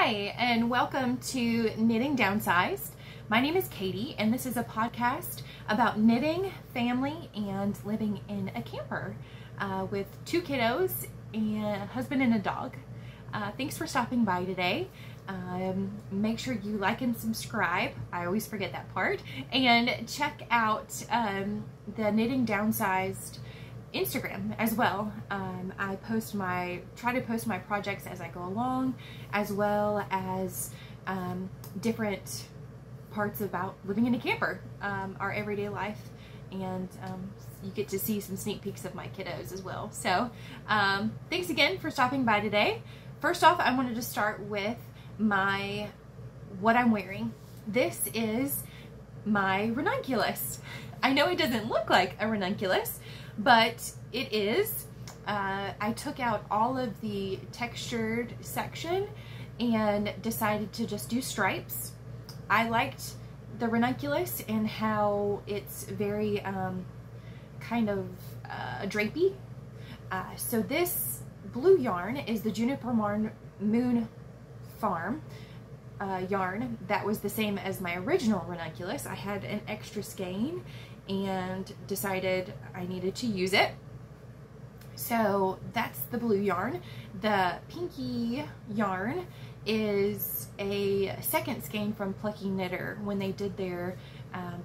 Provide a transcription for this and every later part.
Hi, and welcome to Knitting Downsized. My name is Katie, and this is a podcast about knitting, family, and living in a camper with two kiddos, and a husband and a dog. Thanks for stopping by today. Make sure you like and subscribe. I always forget that part. And check out the Knitting Downsized Instagram as well. I try to post my projects as I go along, as well as different parts about living in a camper, our everyday life, and you get to see some sneak peeks of my kiddos as well. So thanks again for stopping by today. First off, I wanted to start with what I'm wearing. This is my ranunculus. I know it doesn't look like a ranunculus, but it is. I took out all of the textured section and decided to just do stripes. I liked the ranunculus and how it's very kind of drapey. So this blue yarn is the Juniper Moon Farm yarn. That was the same as my original ranunculus. I had an extra skein and decided I needed to use it. So that's the blue yarn. The pinky yarn is a second skein from Plucky Knitter when they did their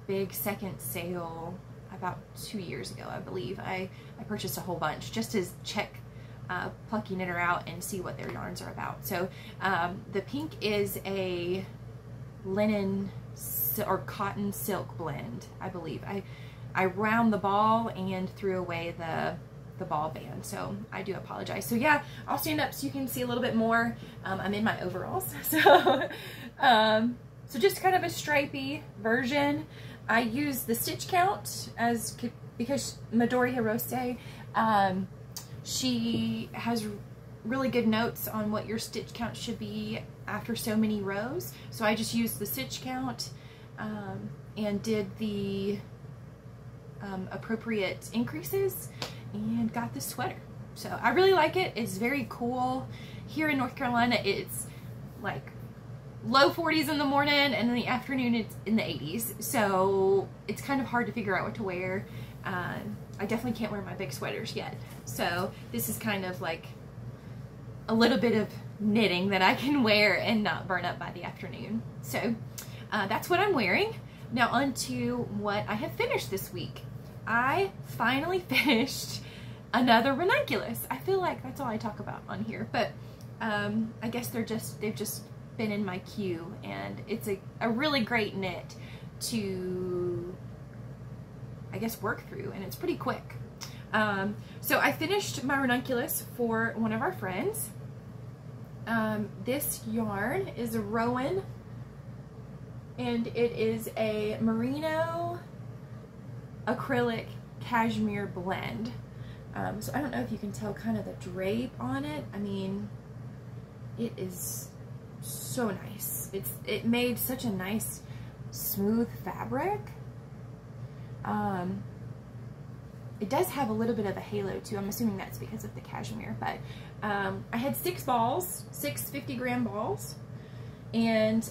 big second sale about 2 years ago, I believe. I purchased a whole bunch just to check Plucky Knitter out and see what their yarns are about. So the pink is a linen or cotton silk blend, I believe. I round the ball and threw away the ball band, so I do apologize. So yeah, I'll stand up so you can see a little bit more. I'm in my overalls, so so just kind of a stripey version. I use the stitch count because Midori Hirose, she has really good notes on what your stitch count should be after so many rows. So I just used the stitch count and did the appropriate increases and got this sweater. So I really like it. It's very cool. Here in North Carolina, it's like low 40s in the morning, and in the afternoon it's in the 80s. So it's kind of hard to figure out what to wear. I definitely can't wear my big sweaters yet. So this is kind of like a little bit of knitting that I can wear and not burn up by the afternoon. So that's what I'm wearing. Now on to what I have finished this week. I finally finished another ranunculus. I feel like that's all I talk about on here, but I guess they've just been in my queue, and it's a really great knit to, I guess, work through, and it's pretty quick. So I finished my ranunculus for one of our friends. This yarn is a Rowan, and it is a merino acrylic cashmere blend. So I don't know if you can tell kind of the drape on it. I mean, it is so nice. It made such a nice smooth fabric. It does have a little bit of a halo too. I'm assuming that's because of the cashmere, but I had 6 balls, 6 50-gram balls, and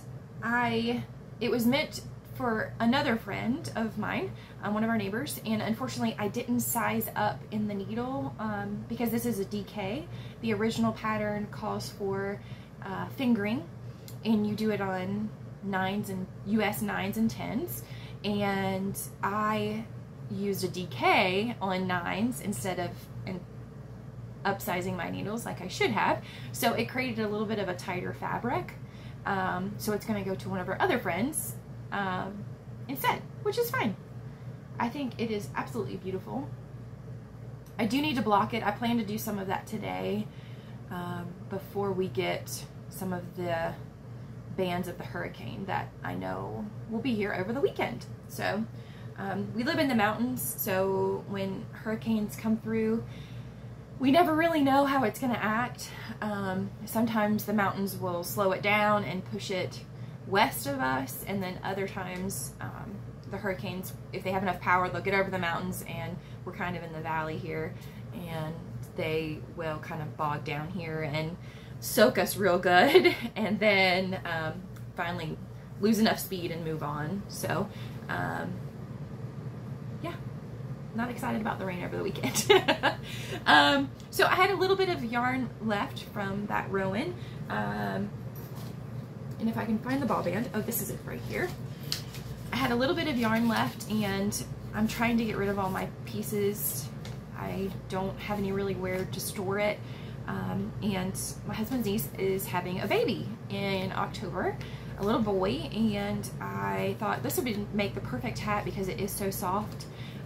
it was meant for another friend of mine, one of our neighbors, and unfortunately I didn't size up in the needle because this is a DK. The original pattern calls for fingering, and you do it on 9s and US 9s and 10s, and I used a DK on 9s instead of upsizing my needles like I should have, so it created a little bit of a tighter fabric. So it's going to go to one of our other friends instead, which is fine. I think it is absolutely beautiful. I do need to block it. I plan to do some of that today before we get some of the bands of the hurricane that I know will be here over the weekend. So we live in the mountains, so when hurricanes come through, we never really know how it's going to act. Sometimes the mountains will slow it down and push it west of us, and then other times the hurricanes, if they have enough power, they'll get over the mountains, and we're kind of in the valley here, and they will kind of bog down here, and soak us real good and then finally lose enough speed and move on. So yeah, not excited about the rain over the weekend. So I had a little bit of yarn left from that Rowan, and if I can find the ball band, oh, this is it right here. I had a little bit of yarn left, and I'm trying to get rid of all my pieces. I don't have any really where to store it. And my husband's niece is having a baby in October, a little boy, and I thought this would make the perfect hat because it is so soft.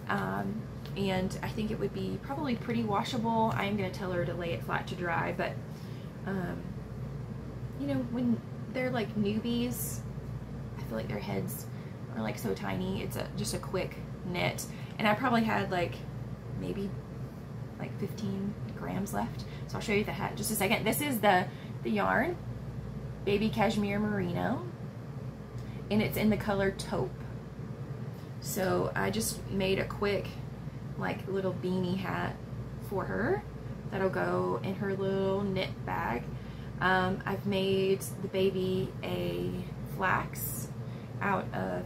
And I think it would be probably pretty washable. I am going to tell her to lay it flat to dry, but you know, when they're like newbies, I feel like their heads are like so tiny. It's just a quick knit, and I probably had like maybe like 15 grams left. So I'll show you the hat in just a second. This is the yarn, Baby Cashmere Merino, and it's in the color taupe. So I just made a quick like little beanie hat for her that'll go in her little knit bag. I've made the baby a flax out of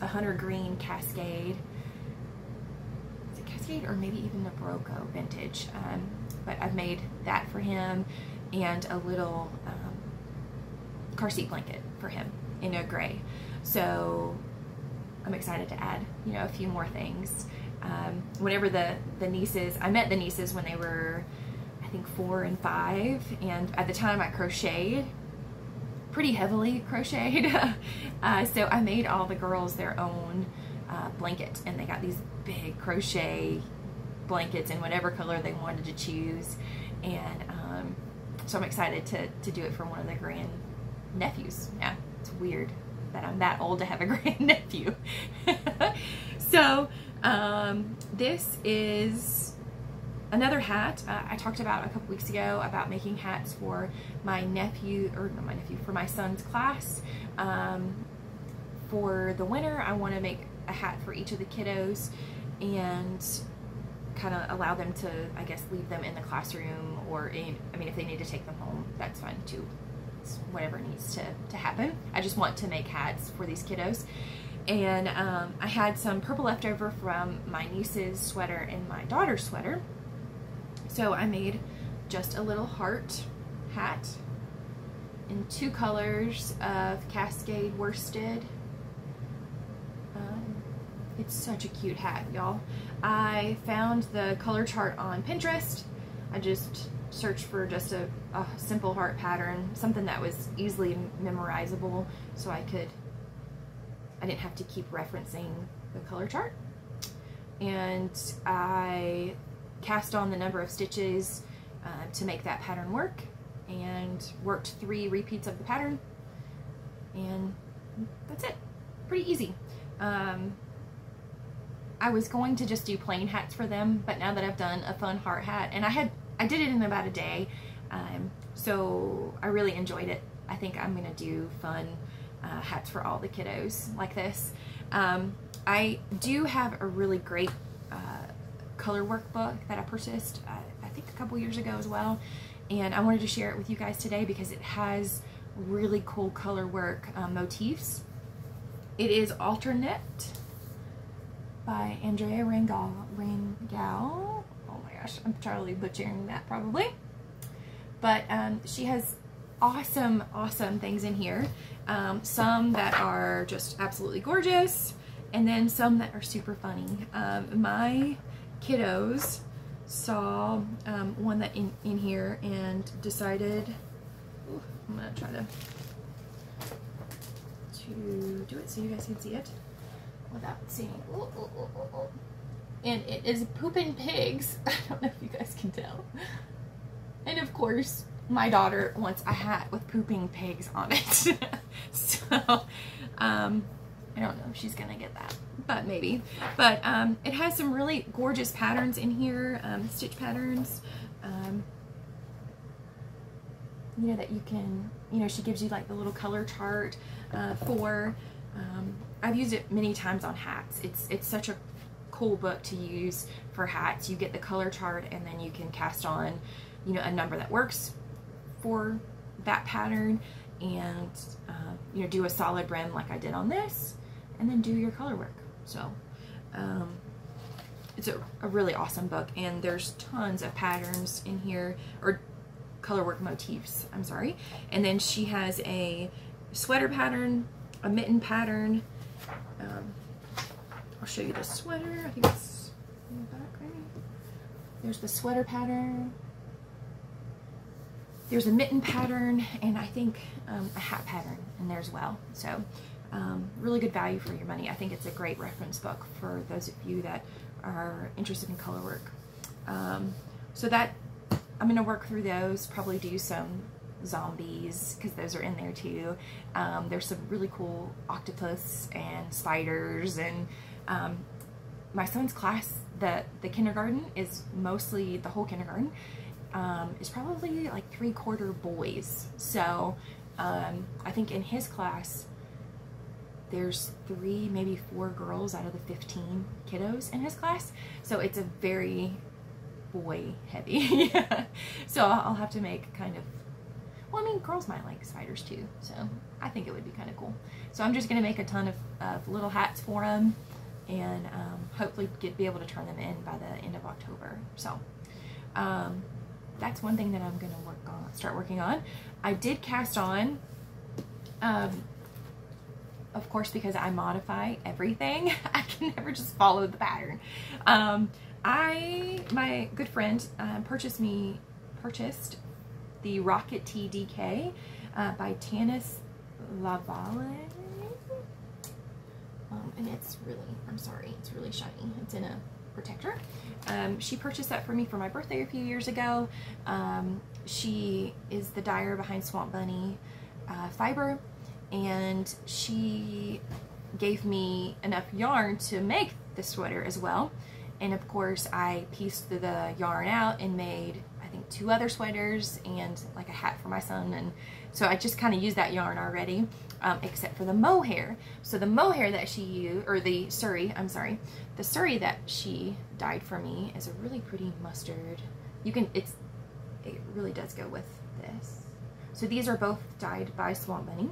a Hunter Green Cascade. Is it Cascade or maybe even the Broco vintage? But I've made that for him, and a little car seat blanket for him in a gray. So I'm excited to add, you know, a few more things. Whenever the nieces, I met the nieces when they were, I think 4 and 5, and at the time I crocheted, pretty heavily crocheted. So I made all the girls their own blanket, and they got these big crochet blankets in whatever color they wanted to choose. And so I'm excited to do it for one of the grand nephews. Yeah, it's weird that I'm that old to have a grand nephew. So this is another hat. I talked about a couple weeks ago about making hats for my nephew, or not my nephew, for my son's class. For the winter, I want to make a hat for each of the kiddos and kind of allow them to, I guess, leave them in the classroom, or I mean, if they need to take them home, that's fine too. It's whatever needs to happen. I just want to make hats for these kiddos. And I had some purple left over from my niece's sweater and my daughter's sweater. So I made just a little heart hat in 2 colors of Cascade worsted. It's such a cute hat, y'all. I found the color chart on Pinterest. I just searched for just a simple heart pattern, something that was easily memorizable, so I didn't have to keep referencing the color chart. And I cast on the number of stitches to make that pattern work, and worked 3 repeats of the pattern, and that's it. Pretty easy. I was going to just do plain hats for them, but now that I've done a fun heart hat, and I did it in about a day, so I really enjoyed it. I think I'm gonna do fun hats for all the kiddos like this. I do have a really great color workbook that I purchased I think a couple years ago as well, and I wanted to share it with you guys today because it has really cool color work motifs. It is Alternate by Andrea Rangel. Oh my gosh, I'm totally butchering that probably. But she has awesome things in here. Some that are just absolutely gorgeous, and then some that are super funny. My kiddos saw one that in here and decided, ooh, I'm gonna try to do it so you guys can see it without seeing. And it is Poopin' Pigs. I don't know if you guys can tell. And of course, my daughter wants a hat with pooping pigs on it. So, I don't know if she's gonna get that, but maybe. But it has some really gorgeous patterns in here, stitch patterns. You know, that you can, you know, she gives you like the little color chart for. I've used it many times on hats. It's such a cool book to use for hats. You get the color chart, and then you can cast on, you know, a number that works for that pattern and you know, do a solid brim like I did on this, and then do your color work. So it's a really awesome book, and there's tons of patterns in here, or color work motifs, I'm sorry. And then she has a sweater pattern, a mitten pattern. I'll show you the sweater. I think it's in the back, right? There's the sweater pattern. There's a mitten pattern, and I think a hat pattern in there as well. So really good value for your money. I think it's a great reference book for those of you that are interested in color work. So that I'm going to work through those, probably do some zombies because those are in there too. There's some really cool octopus and spiders, and my son's class, the kindergarten is mostly, the whole kindergarten is probably like 3/4 boys. So I think in his class there's 3, maybe 4 girls out of the 15 kiddos in his class. So it's a very boy heavy. So I'll have to make kind of, well, I mean, girls might like spiders too, so I think it would be kind of cool. So I'm just going to make a ton of little hats for them, and hopefully be able to turn them in by the end of October. So that's one thing that I'm going to start working on. I did cast on, of course, because I modify everything. I can never just follow the pattern. My good friend purchased the Rocket Tea DK by Tanis Lavalle. And it's really, I'm sorry, it's really shiny. It's in a protector. She purchased that for me for my birthday a few years ago. She is the dyer behind Swamp Bunny Fiber, and she gave me enough yarn to make the sweater as well. And of course I pieced the yarn out and made, I think, 2 other sweaters and like a hat for my son. And so I just kind of used that yarn already, except for the mohair. So the mohair that she used, or the suri, I'm sorry, the suri that she dyed for me is a really pretty mustard. You can, it really does go with this. So these are both dyed by Swamp Bunny.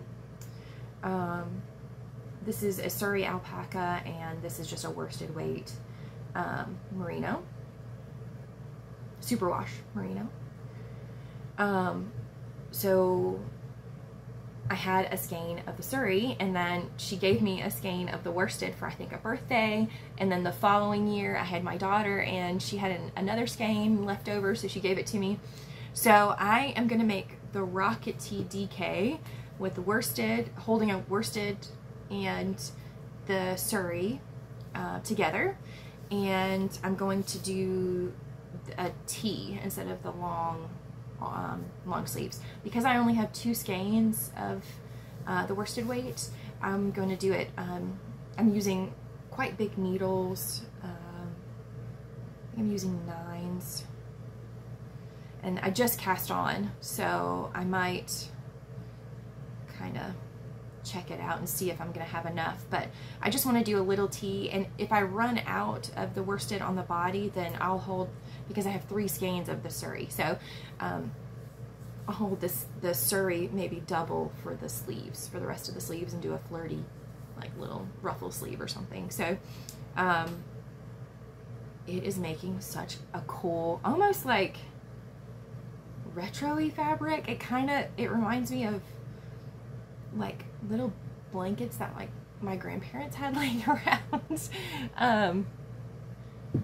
This is a suri alpaca, and this is just a worsted weight merino, superwash merino. So I had a skein of the suri, and then she gave me a skein of the worsted for, I think, a birthday. And then the following year I had my daughter, and she had another skein left over, so she gave it to me. So I am going to make the Rocket Tea DK with the worsted, holding a worsted and the suri together. And I'm going to do a tee instead of the long sleeves. Because I only have 2 skeins of the worsted weight, I'm going to do it, I'm using quite big needles. I'm using 9s. And I just cast on, so I might kind of check it out and see if I'm going to have enough. But I just want to do a little tee, and if I run out of the worsted on the body, then I'll hold, because I have 3 skeins of the suri, so I'll hold the suri maybe double for the sleeves, for the rest of the sleeves, and do a flirty like little ruffle sleeve or something. So it is making such a cool, almost like retro-y fabric. It reminds me of like little blankets that like my grandparents had laying around. I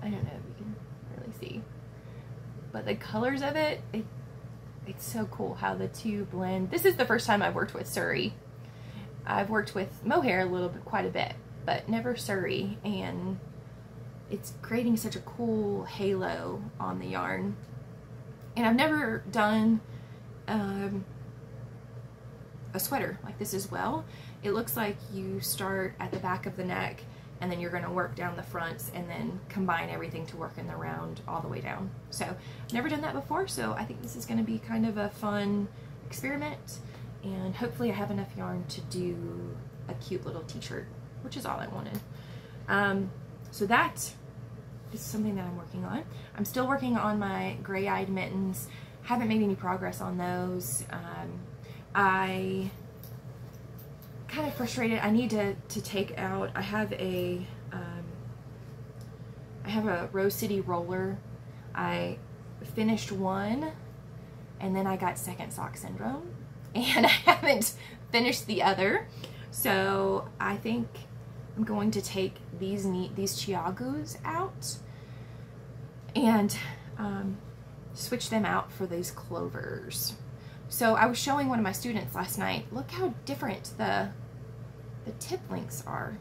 don't know if you can really see, but the colors of it, it's so cool how the 2 blend. This is the first time I've worked with suri. I've worked with mohair a little bit, quite a bit, but never suri, and it's creating such a cool halo on the yarn. And I've never done a sweater like this as well. It looks like you start at the back of the neck, and then you're going to work down the fronts, and then combine everything to work in the round all the way down. So I've never done that before, so I think this is going to be kind of a fun experiment, and hopefully I have enough yarn to do a cute little t-shirt, which is all I wanted. So that is something that I'm working on. I'm still working on my gray-eyed mittens. haven't made any progress on those. I kind of frustrated. I need to take out, I have a Rose City roller. I finished one and then I got second sock syndrome and I haven't finished the other. So I think I'm going to take these Chiagos out and switch them out for these clovers. So I was showing one of my students last night. Look how different the tip links are.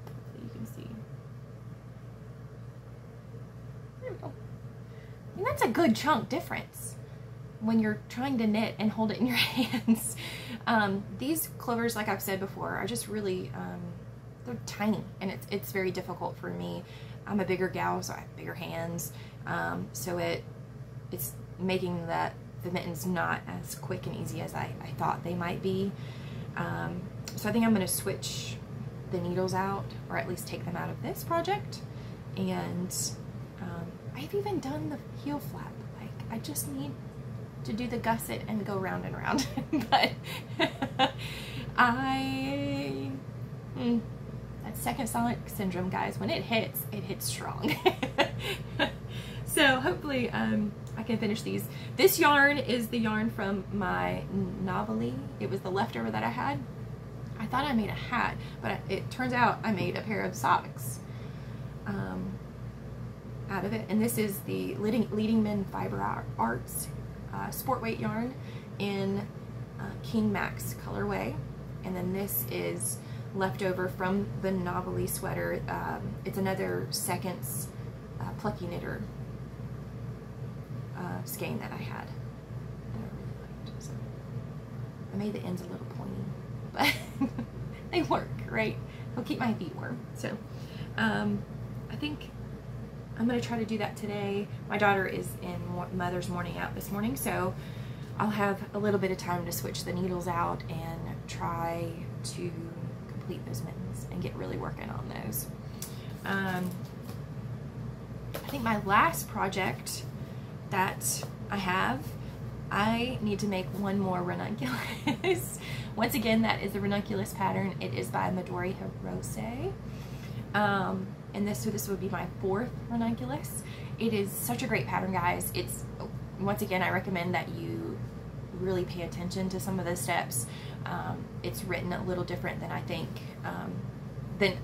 Hopefully you can see. There we go. And that's a good chunk difference when you're trying to knit and hold it in your hands. These clovers, like I've said before, are just really, they're tiny, and it's very difficult for me. I'm a bigger gal, so I have bigger hands, so it's making the mittens not as quick and easy as I thought they might be. So I think I'm going to switch the needles out, or at least take them out of this project. And I've even done the heel flap. Like, I just need to do the gusset and go round and round. But that second sock syndrome, guys, when it hits strong. So hopefully I can finish these. This yarn is the yarn from my Novely. It was the leftover that I had. I thought I made a hat, but it turns out I made a pair of socks out of it. And this is the Leading Men Fiber Arts sport weight yarn in King Max colorway. And then this is leftover from the Novely sweater. It's another Seconds Plucky Knitter skein that I had that I really liked. So I made the ends a little pointy, but they work, right? They'll keep my feet warm. So I think I'm gonna try to do that today. My daughter is in Mother's Morning Out this morning, so I'll have a little bit of time to switch the needles out and try to complete those mittens and get really working on those. I think my last project that I need to make one more ranunculus. Once again, that is the ranunculus pattern. It is by Midori Hirose. And this would be my 4th ranunculus. It is such a great pattern, guys. It's, once again, I recommend that you really pay attention to some of the steps. It's written a little different than I think, than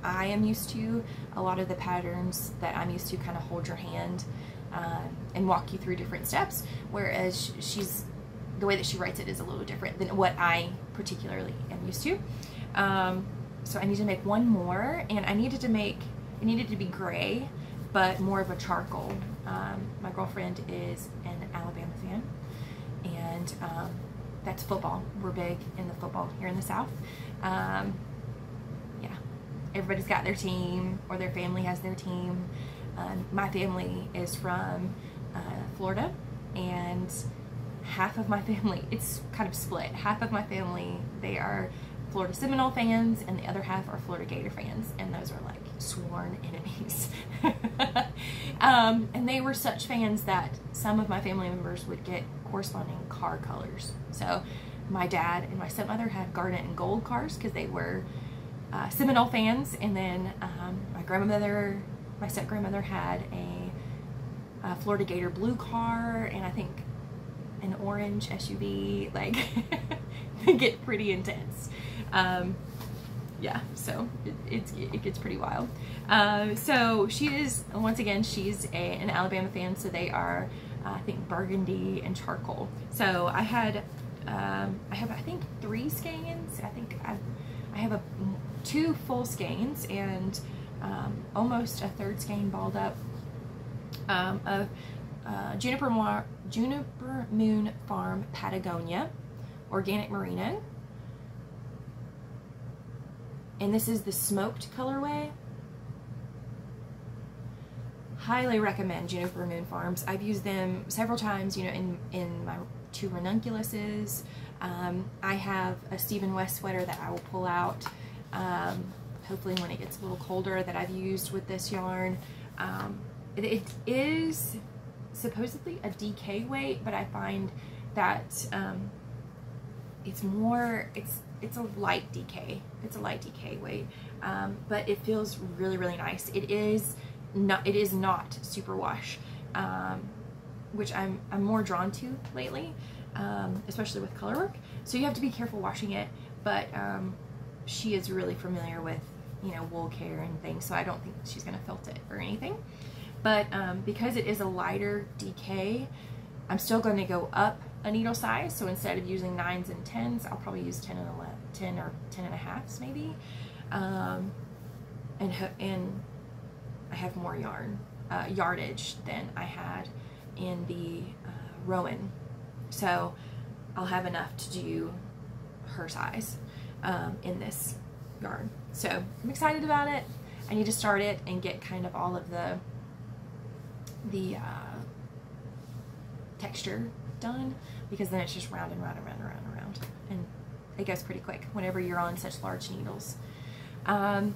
I am used to. A lot of the patterns that I'm used to kind of hold your hand and walk you through different steps, whereas the way that she writes it is a little different than what I particularly am used to. So I need to make one more, and it needed to be gray, but more of a charcoal. My girlfriend is an Alabama fan, and that's football. We're big in the football here in the South. Yeah, everybody's got their team, or their family has their team. My family is from Florida, and half of my family, it's kind of split. Half of my family, they are Florida Seminole fans, and the other half are Florida Gator fans, and those are like sworn enemies. And they were such fans that some of my family members would get corresponding car colors. So my dad and my stepmother had garnet and gold cars because they were Seminole fans, and then my step-grandmother had a Florida Gator blue car, and I think an orange SUV. Like, they get pretty intense. Yeah, so it gets pretty wild. So she is, once again, she's an Alabama fan, so they are, I think, burgundy and charcoal. So I have I think 3 skeins. I think I have 2 full skeins and almost a 3rd skein balled up of Juniper Moon Farm Patagonia Organic Merino. And this is the smoked colorway. Highly recommend Juniper Moon Farms. I've used them several times, you know, in my 2 ranunculuses. I have a Stephen West sweater that I will pull out hopefully when it gets a little colder, that I've used with this yarn. It is supposedly a DK weight, but I find that it's a light DK. It's a light DK weight, but it feels really, really nice. It is not superwash, which I'm more drawn to lately, especially with color work. So you have to be careful washing it, but she is really familiar with, you know, wool care and things, so I don't think she's gonna felt it or anything. But because it is a lighter DK, I'm still going to go up a needle size. So instead of using 9s and 10s, I'll probably use 10 and 11, 10 or 10 and a halves maybe. And I have more yardage than I had in the Rowan. So I'll have enough to do her size in this yarn. So I'm excited about it. I need to start it and get kind of all of the texture done, because then it's just round and round and round and round and round, and it goes pretty quick whenever you're on such large needles. So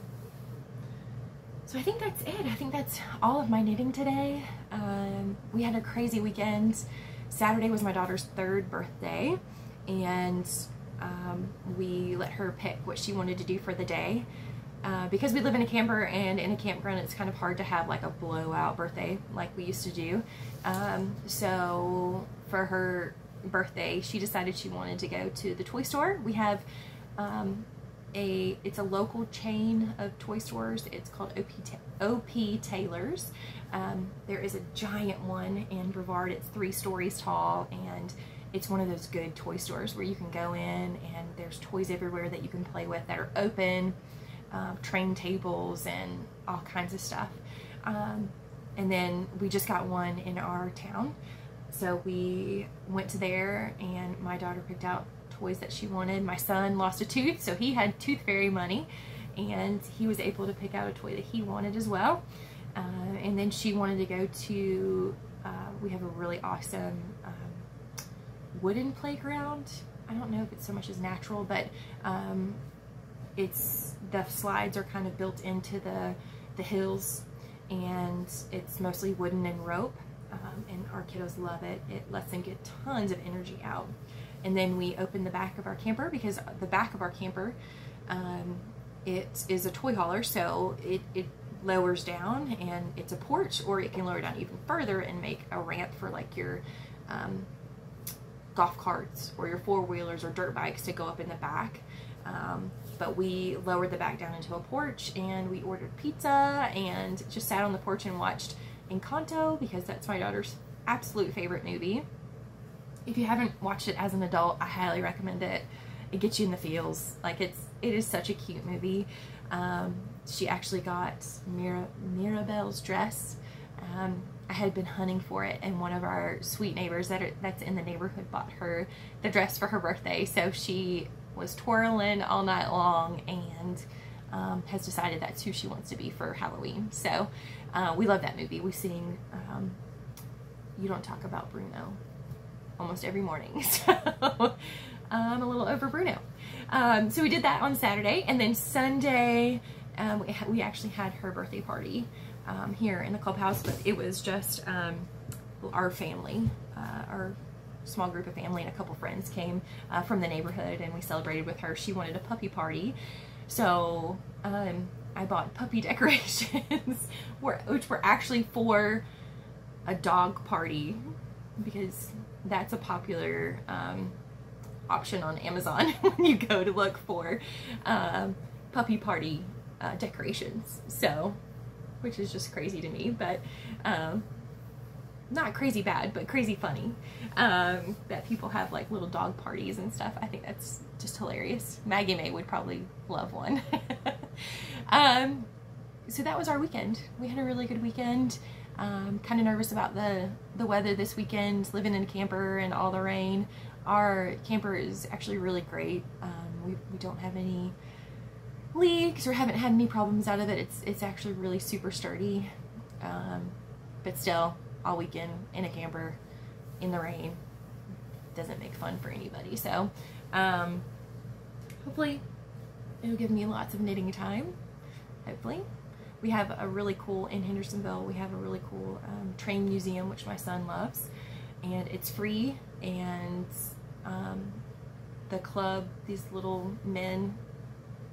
I think that's it. I think that's all of my knitting today. We had a crazy weekend. Saturday was my daughter's 3rd birthday, and we let her pick what she wanted to do for the day. Because we live in a camper, and in a campground it's kind of hard to have like a blowout birthday like we used to do. So for her birthday, she decided she wanted to go to the toy store. We have it's a local chain of toy stores. It's called OP Taylor's. There is a giant one in Brevard. It's 3 stories tall, and it's one of those good toy stores where you can go in and there's toys everywhere that you can play with that are open. Train tables and all kinds of stuff. And then we just got one in our town. So we went to there, and my daughter picked out toys that she wanted. My son lost a tooth, so he had tooth fairy money, and he was able to pick out a toy that he wanted as well. And then she wanted to go to, we have a really awesome wooden playground. I don't know if it's so much as natural, but the slides are kind of built into the hills, and it's mostly wooden and rope, and our kiddos love it. It lets them get tons of energy out. And then we opened the back of our camper, because the back of our camper, it is a toy hauler, so it lowers down and it's a porch, or it can lower down even further and make a ramp for like your golf carts or your 4-wheelers or dirt bikes to go up in the back. But we lowered the back down into a porch, and we ordered pizza and just sat on the porch and watched Encanto, because that's my daughter's absolute favorite movie. If you haven't watched it as an adult, I highly recommend it. It gets you in the feels. Like it is such a cute movie. She actually got Mirabelle's dress. I had been hunting for it, and one of our sweet neighbors that's in the neighborhood bought her the dress for her birthday. So she was twirling all night long, and has decided that's who she wants to be for Halloween. So we love that movie. We sing You Don't Talk About Bruno almost every morning. So I'm a little over Bruno. So we did that on Saturday, and then Sunday we actually had her birthday party here in the clubhouse, but it was just our family, our small group of family, and a couple friends came from the neighborhood, and we celebrated with her. She wanted a puppy party, so I bought puppy decorations, which were actually for a dog party, because that's a popular option on Amazon when you go to look for puppy party decorations. So, which is just crazy to me, but not crazy bad, but crazy funny, that people have like little dog parties and stuff. I think that's just hilarious. Maggie May would probably love one. So that was our weekend. We had a really good weekend. Kind of nervous about the weather this weekend, living in a camper and all the rain. Our camper is actually really great. We don't have any leaks or haven't had any problems out of it. It's actually really super sturdy, but still, all weekend in a camper in the rain doesn't make fun for anybody. So hopefully it'll give me lots of knitting time. hopefully. We have a really cool, in Hendersonville, we have a really cool train museum, which my son loves, and it's free, and the club, these little men,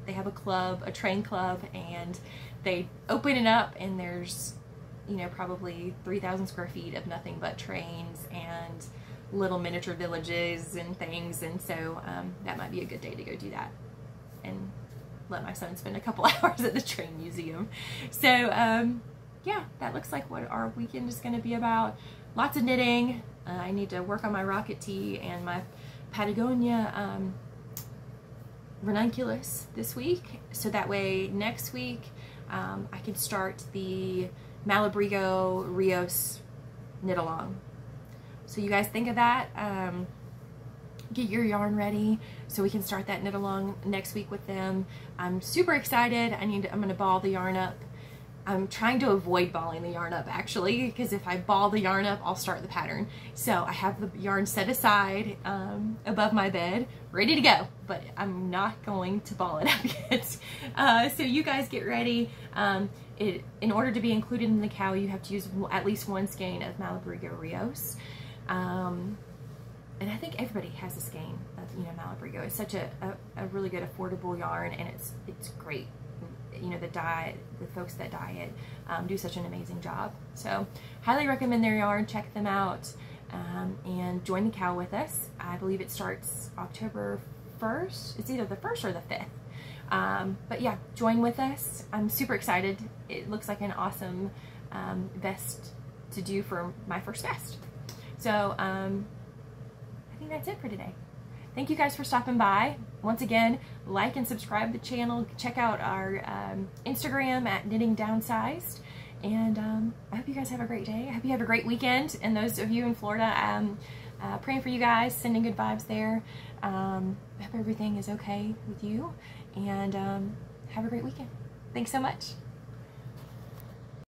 they have a club, a train club, and they open it up, and there's, you know, probably 3,000 square feet of nothing but trains and little miniature villages and things, and so that might be a good day to go do that and let my son spend a couple hours at the train museum. So yeah, that looks like what our weekend is going to be about. Lots of knitting. I need to work on my rocket tee and my Patagonia ranunculus this week, so that way next week I can start the Malabrigo Rios knit along. So you guys think of that. Get your yarn ready so we can start that knit along next week with them. I'm super excited. I'm going to ball the yarn up. I'm trying to avoid balling the yarn up, actually, because if I ball the yarn up, I'll start the pattern. So I have the yarn set aside above my bed, ready to go, but I'm not going to ball it up yet. So you guys get ready. In order to be included in the cow, you have to use at least one skein of Malabrigo Rios. And I think everybody has a skein of, you know, Malabrigo. It's such a really good affordable yarn, and it's great. You know, the folks that dye it do such an amazing job. So highly recommend their yarn. Check them out and join the cow with us. I believe it starts October 1st. It's either the 1st or the 5th. But yeah, join with us. I'm super excited. It looks like an awesome vest to do for my first vest. So I think that's it for today. Thank you guys for stopping by. Once again, like and subscribe to the channel. Check out our Instagram at Knitting Downsized. And I hope you guys have a great day. I hope you have a great weekend. And those of you in Florida, praying for you guys, sending good vibes there. I hope everything is okay with you. And have a great weekend. Thanks so much.